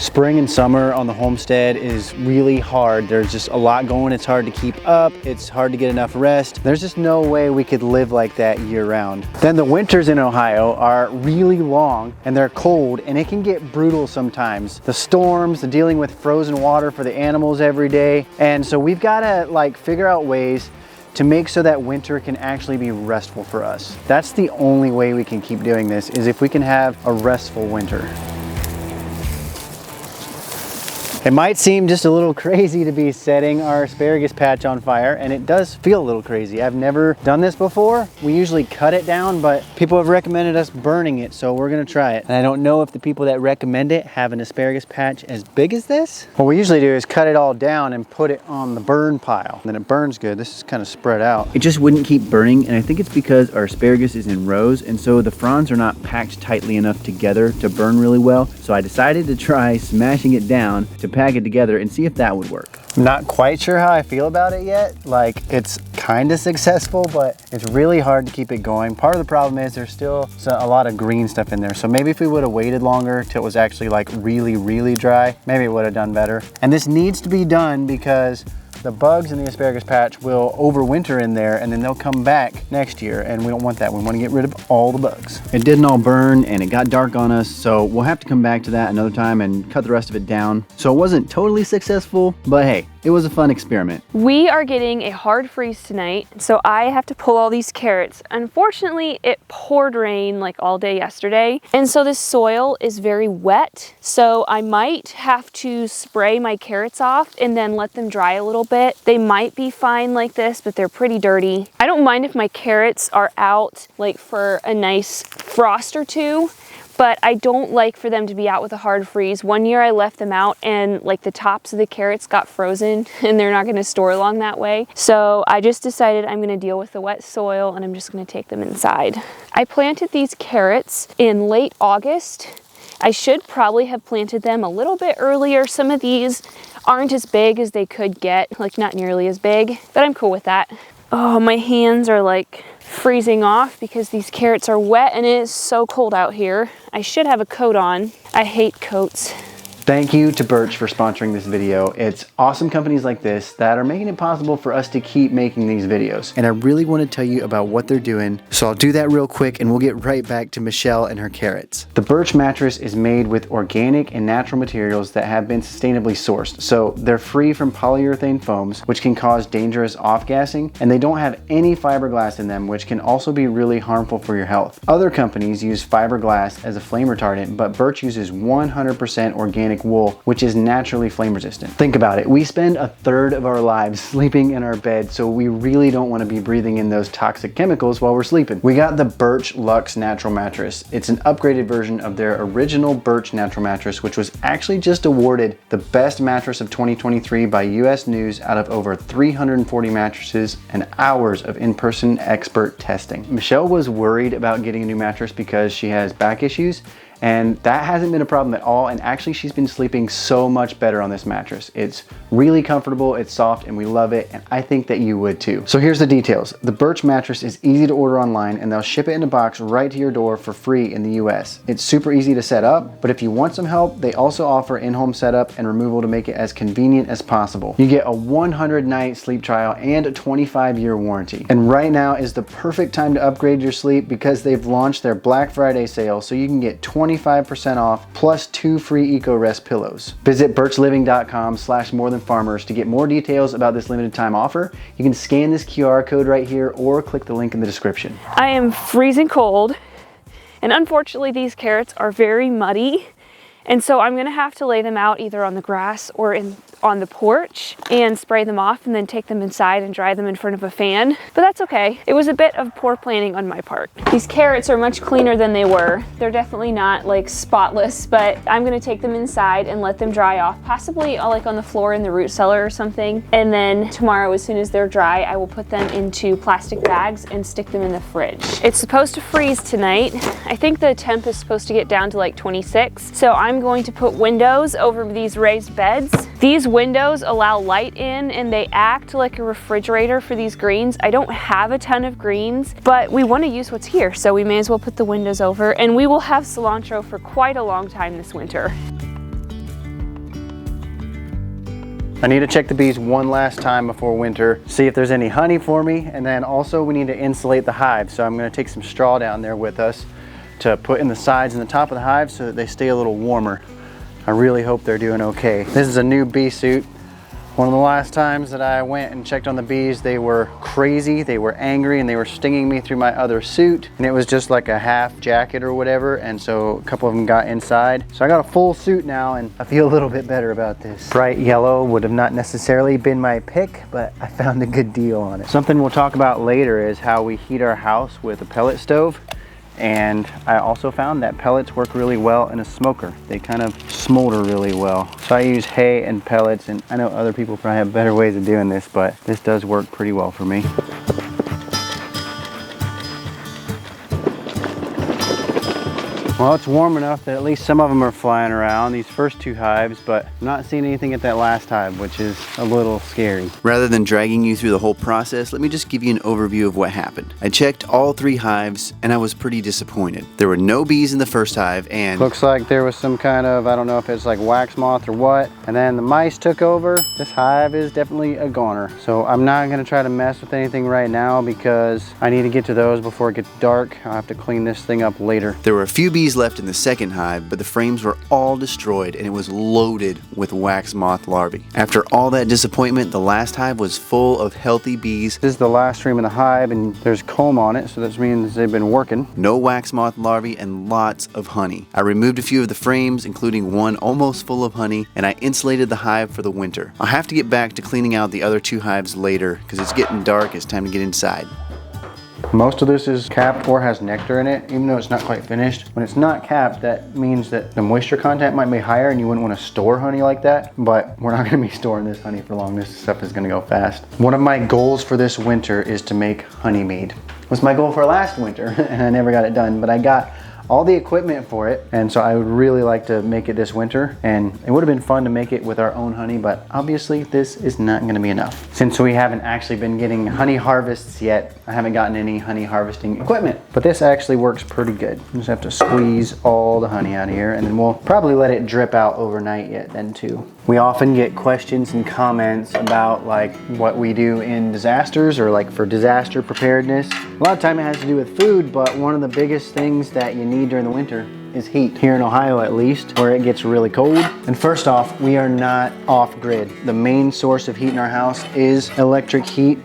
Spring and summer on the homestead is really hard. There's just a lot going. It's hard to keep up. It's hard to get enough rest. There's just no way we could live like that year round. Then the winters in Ohio are really long and they're cold and it can get brutal sometimes. The storms, the dealing with frozen water for the animals every day. And so we've got to like figure out ways to make so that winter can actually be restful for us. That's the only way we can keep doing this, is if we can have a restful winter. It might seem just a little crazy to be setting our asparagus patch on fire, and it does feel a little crazy. I've never done this before. We usually cut it down, but people have recommended us burning it, so we're gonna try it. And I don't know if the people that recommend it have an asparagus patch as big as this. What we usually do is cut it all down and put it on the burn pile. And then it burns good. This is kind of spread out. It just wouldn't keep burning, and I think it's because our asparagus is in rows, and so the fronds are not packed tightly enough together to burn really well. So I decided to try smashing it down to pack it together and see if that would work. I'm not quite sure how I feel about it yet. Like, it's kind of successful, but it's really hard to keep it going. Part of the problem is there's still a lot of green stuff in there. So maybe if we would have waited longer till it was actually like really, really dry, maybe it would have done better. And this needs to be done because the bugs in the asparagus patch will overwinter in there and then they'll come back next year, and we don't want that. We want to get rid of all the bugs. It didn't all burn and it got dark on us, so we'll have to come back to that another time and cut the rest of it down. So it wasn't totally successful, but hey, it was a fun experiment. We are getting a hard freeze tonight, so I have to pull all these carrots. Unfortunately, it poured rain like all day yesterday, and so this soil is very wet, so I might have to spray my carrots off and then let them dry a little bit. They might be fine like this, but they're pretty dirty. I don't mind if my carrots are out like for a nice frost or two, but I don't like for them to be out with a hard freeze. One year I left them out and like the tops of the carrots got frozen and they're not gonna store long that way. So I just decided I'm gonna deal with the wet soil and I'm just gonna take them inside. I planted these carrots in late August. I should probably have planted them a little bit earlier. Some of these aren't as big as they could get, like not nearly as big, but I'm cool with that. Oh, my hands are like freezing off because these carrots are wet and it is so cold out here. I should have a coat on. I hate coats. Thank you to Birch for sponsoring this video. It's awesome companies like this that are making it possible for us to keep making these videos. And I really want to tell you about what they're doing. So I'll do that real quick and we'll get right back to Michelle and her carrots. The Birch mattress is made with organic and natural materials that have been sustainably sourced. So they're free from polyurethane foams, which can cause dangerous off-gassing, and they don't have any fiberglass in them, which can also be really harmful for your health. Other companies use fiberglass as a flame retardant, but Birch uses 100% organic wool, which is naturally flame resistant. Think about it. We spend a third of our lives sleeping in our bed, so we really don't want to be breathing in those toxic chemicals while we're sleeping. We got the Birch Luxe Natural Mattress. It's an upgraded version of their original Birch Natural Mattress, which was actually just awarded the best mattress of 2023 by US News out of over 340 mattresses and hours of in-person expert testing. Michelle was worried about getting a new mattress because she has back issues, and that hasn't been a problem at all. And actually, she's been sleeping so much better on this mattress. It's really comfortable, it's soft, and we love it. And I think that you would too. So here's the details. The Birch mattress is easy to order online, and they'll ship it in a box right to your door for free in the US. It's super easy to set up, but if you want some help, they also offer in-home setup and removal to make it as convenient as possible. You get a 100-night sleep trial and a 25-year warranty. And right now is the perfect time to upgrade your sleep because they've launched their Black Friday sale, so you can get 25% off plus 2 free Eco Rest pillows. Visit birchliving.com/morethanfarmers to get more details about this limited time offer. You can scan this QR code right here or click the link in the description. I am freezing cold, and unfortunately these carrots are very muddy, and so I'm gonna have to lay them out either on the grass or on the porch and spray them off and then take them inside and dry them in front of a fan, but that's okay. It was a bit of poor planning on my part. These carrots are much cleaner than they were. They're definitely not like spotless, but I'm gonna take them inside and let them dry off, possibly like on the floor in the root cellar or something. And then tomorrow, as soon as they're dry, I will put them into plastic bags and stick them in the fridge. It's supposed to freeze tonight. I think the temp is supposed to get down to like 26. So I'm going to put windows over these raised beds. These windows allow light in and they act like a refrigerator for these greens. I don't have a ton of greens, but we want to use what's here, so we may as well put the windows over, and we will have cilantro for quite a long time this winter. I need to check the bees one last time before winter, see if there's any honey for me, and then also we need to insulate the hive. So I'm gonna take some straw down there with us to put in the sides and the top of the hive so that they stay a little warmer. I really hope they're doing okay. This is a new bee suit. One of the last times that I went and checked on the bees, they were crazy, they were angry, and they were stinging me through my other suit. And it was just like a half jacket or whatever, and so a couple of them got inside. So I got a full suit now, and I feel a little bit better about this. Bright yellow would have not necessarily been my pick, but I found a good deal on it. Something we'll talk about later is how we heat our house with a pellet stove. And I also found that pellets work really well in a smoker. They kind of smolder really well. So I use hay and pellets, and I know other people probably have better ways of doing this, but this does work pretty well for me. Well, it's warm enough that at least some of them are flying around, these first two hives, but I'm not seeing anything at that last hive, which is a little scary. Rather than dragging you through the whole process, let me just give you an overview of what happened. I checked all 3 hives and I was pretty disappointed. There were no bees in the first hive and looks like there was some kind of, I don't know if it's like wax moth or what, and then the mice took over. This hive is definitely a goner. So I'm not gonna try to mess with anything right now because I need to get to those before it gets dark. I'll have to clean this thing up later. There were a few bees left in the second hive, but the frames were all destroyed and it was loaded with wax moth larvae. After all that disappointment, the last hive was full of healthy bees. This is the last frame in the hive, and there's comb on it, so that means they've been working. No wax moth larvae and lots of honey. I removed a few of the frames, including one almost full of honey, and I insulated the hive for the winter. I'll have to get back to cleaning out the other 2 hives later because it's getting dark. It's time to get inside. Most of this is capped or has nectar in it, even though it's not quite finished. When it's not capped, that means that the moisture content might be higher and you wouldn't want to store honey like that, but we're not going to be storing this honey for long. This stuff is going to go fast. One of my goals for this winter is to make honey mead. It was my goal for last winter and I never got it done, but I got all the equipment for it, and so I would really like to make it this winter, and it would have been fun to make it with our own honey, but obviously this is not going to be enough. Since we haven't actually been getting honey harvests yet, I haven't gotten any honey harvesting equipment, but this actually works pretty good. You just have to squeeze all the honey out of here, and then we'll probably let it drip out overnight yet then too. We often get questions and comments about like what we do in disasters or like for disaster preparedness. A lot of time it has to do with food, but one of the biggest things that you need during the winter is heat. Here in Ohio at least, where it gets really cold. And first off, we are not off grid. The main source of heat in our house is electric heat,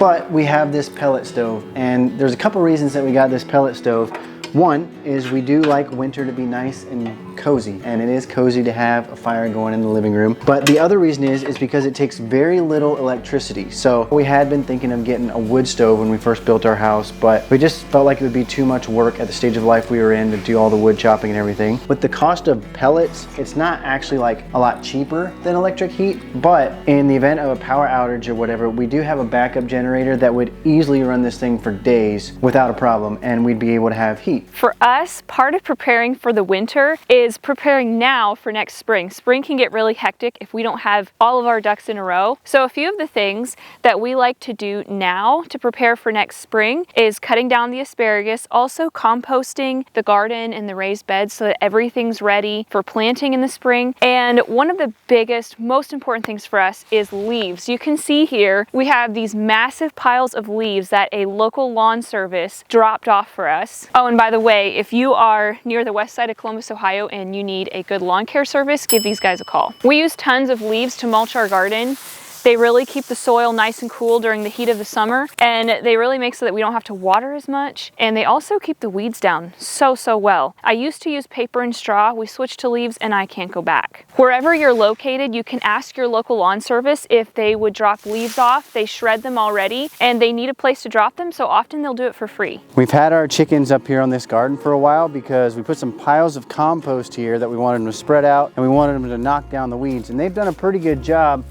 but we have this pellet stove. And there's a couple reasons that we got this pellet stove. One is we do like winter to be nice and cozy, and it is cozy to have a fire going in the living room. But the other reason is because it takes very little electricity. So we had been thinking of getting a wood stove when we first built our house, but we just felt like it would be too much work at the stage of life we were in to do all the wood chopping and everything. With the cost of pellets, it's not actually like a lot cheaper than electric heat, but in the event of a power outage or whatever, we do have a backup generator that would easily run this thing for days without a problem, and we'd be able to have heat. For us, part of preparing for the winter is preparing now for next spring. Spring can get really hectic if we don't have all of our ducks in a row. So a few of the things that we like to do now to prepare for next spring is cutting down the asparagus, also composting the garden and the raised beds so that everything's ready for planting in the spring. And one of the biggest, most important things for us is leaves. You can see here, we have these massive piles of leaves that a local lawn service dropped off for us. Oh, and by the way, if you are near the west side of Columbus, Ohio, and you need a good lawn care service, give these guys a call. We use tons of leaves to mulch our garden. They really keep the soil nice and cool during the heat of the summer, and they really make so that we don't have to water as much, and they also keep the weeds down so well. I used to use paper and straw. We switched to leaves and I can't go back. Wherever you're located, you can ask your local lawn service if they would drop leaves off. They shred them already and they need a place to drop them, so often they'll do it for free. We've had our chickens up here on this garden for a while because we put some piles of compost here that we wanted them to spread out, and we wanted them to knock down the weeds, and they've done a pretty good job.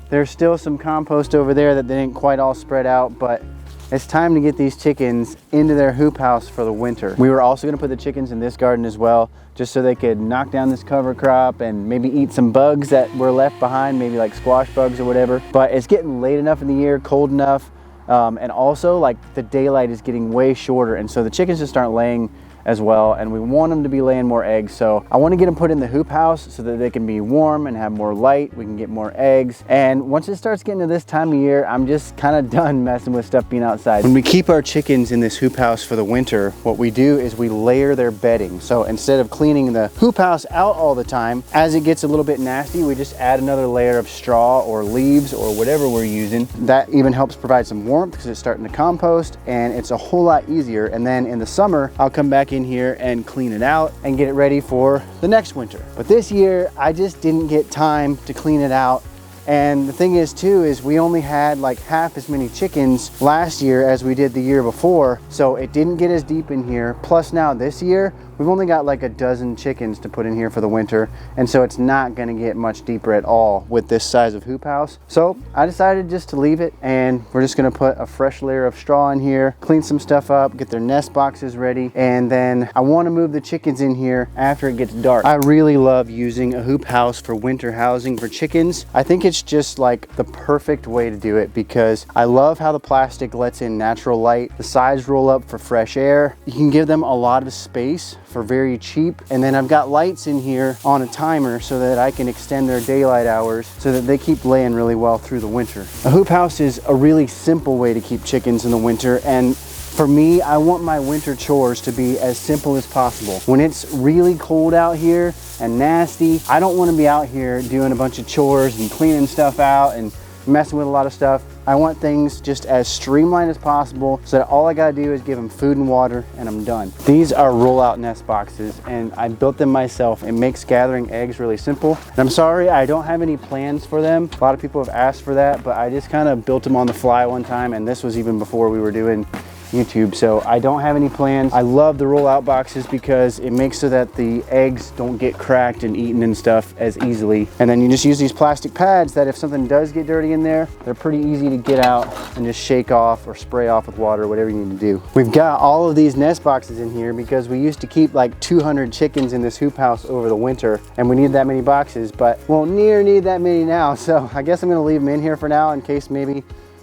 There's still some compost over there that they didn't quite all spread out, but it's time to get these chickens into their hoop house for the winter. We were also gonna put the chickens in this garden as well, just so they could knock down this cover crop and maybe eat some bugs that were left behind, maybe like squash bugs or whatever. But it's getting late enough in the year, cold enough, and also like the daylight is getting way shorter, and so the chickens just aren't laying as well, and we want them to be laying more eggs. So I want to get them put in the hoop house so that they can be warm and have more light. We can get more eggs. And once it starts getting to this time of year, I'm just kind of done messing with stuff being outside. When we keep our chickens in this hoop house for the winter, what we do is we layer their bedding. So instead of cleaning the hoop house out all the time, as it gets a little bit nasty, we just add another layer of straw or leaves or whatever we're using. That even helps provide some warmth because it's starting to compost, and it's a whole lot easier. And then in the summer, I'll come back in here and clean it out and get it ready for the next winter. But this year, I just didn't get time to clean it out. And the thing is too, is we only had like half as many chickens last year as we did the year before. So it didn't get as deep in here. Plus now this year, we've only got like a dozen chickens to put in here for the winter. And so it's not gonna get much deeper at all with this size of hoop house. So I decided just to leave it, and we're just gonna put a fresh layer of straw in here, clean some stuff up, get their nest boxes ready. And then I wanna move the chickens in here after it gets dark. I really love using a hoop house for winter housing for chickens. I think it's just like the perfect way to do it because I love how the plastic lets in natural light. The sides roll up for fresh air. You can give them a lot of space for very cheap. And then I've got lights in here on a timer so that I can extend their daylight hours so that they keep laying really well through the winter. A hoop house is a really simple way to keep chickens in the winter, and for me, I want my winter chores to be as simple as possible. When it's really cold out here and nasty, I don't want to be out here doing a bunch of chores and cleaning stuff out and messing with a lot of stuff. I want things just as streamlined as possible so that all I gotta do is give them food and water and I'm done. These are roll-out nest boxes and I built them myself. It makes gathering eggs really simple. And I'm sorry, I don't have any plans for them. A lot of people have asked for that, but I just kind of built them on the fly one time, and this was even before we were doing YouTube, so I don't have any plans. I love the roll-out boxes because it makes so that the eggs don't get cracked and eaten and stuff as easily. And then you just use these plastic pads that if something does get dirty in there, they're pretty easy to get out and just shake off or spray off with water, whatever you need to do. We've got all of these nest boxes in here because we used to keep like 200 chickens in this hoop house over the winter, and we need that many boxes, but won't near need that many now. So I guess I'm gonna leave them in here for now in case maybe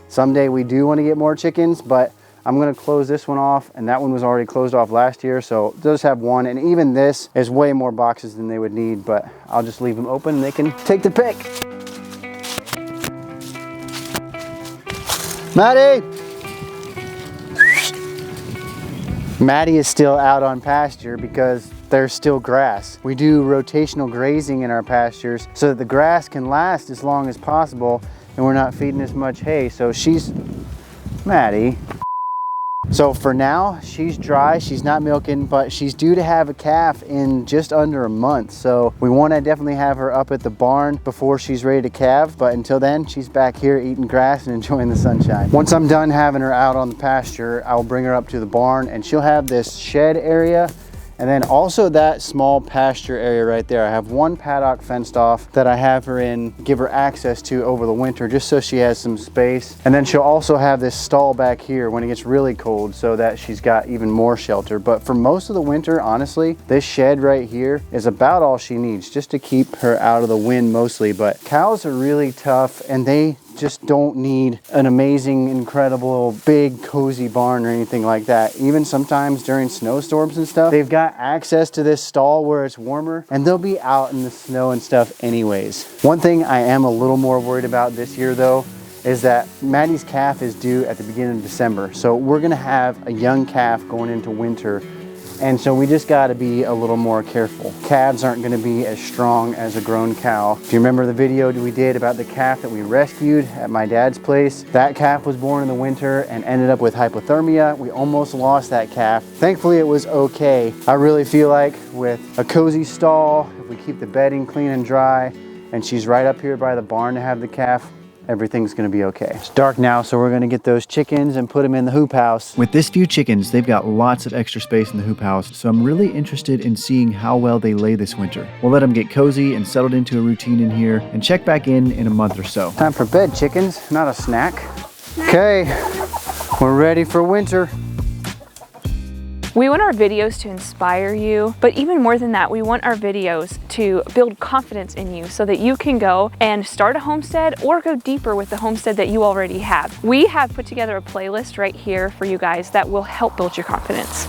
someday we do want to get more chickens, but I'm gonna close this one off, and that one was already closed off last year, so it does have one, and even this is way more boxes than they would need, but I'll just leave them open and they can take the pick. Maddie! Maddie is still out on pasture because there's still grass. We do rotational grazing in our pastures so that the grass can last as long as possible and we're not feeding as much hay. So she's, Maddie. So for now, she's dry, she's not milking, but she's due to have a calf in just under a month. So we want to definitely have her up at the barn before she's ready to calve. But until then, she's back here eating grass and enjoying the sunshine. Once I'm done having her out on the pasture, I'll bring her up to the barn and she'll have this shed area. And then also that small pasture area right there. I have one paddock fenced off that I have her in, give her access to over the winter just so she has some space. And then she'll also have this stall back here when it gets really cold so that she's got even more shelter. But for most of the winter, honestly, this shed right here is about all she needs just to keep her out of the wind mostly. But cows are really tough and they just don't need an amazing, incredible, big, cozy barn or anything like that. Even sometimes during snowstorms and stuff, they've got access to this stall where it's warmer and they'll be out in the snow and stuff anyways. One thing I am a little more worried about this year though is that Maddie's calf is due at the beginning of December. So we're gonna have a young calf going into winter. And so we just gotta be a little more careful. Calves aren't gonna be as strong as a grown cow. If you remember the video we did about the calf that we rescued at my dad's place, that calf was born in the winter and ended up with hypothermia. We almost lost that calf. Thankfully it was okay. I really feel like with a cozy stall, if we keep the bedding clean and dry, and she's right up here by the barn to have the calf, everything's gonna be okay. It's dark now, so we're gonna get those chickens and put them in the hoop house. With this few chickens, they've got lots of extra space in the hoop house, so I'm really interested in seeing how well they lay this winter. We'll let them get cozy and settled into a routine in here and check back in a month or so. Time for bed, chickens, not a snack. Okay, we're ready for winter. We want our videos to inspire you, but even more than that, we want our videos to build confidence in you so that you can go and start a homestead or go deeper with the homestead that you already have. We have put together a playlist right here for you guys that will help build your confidence.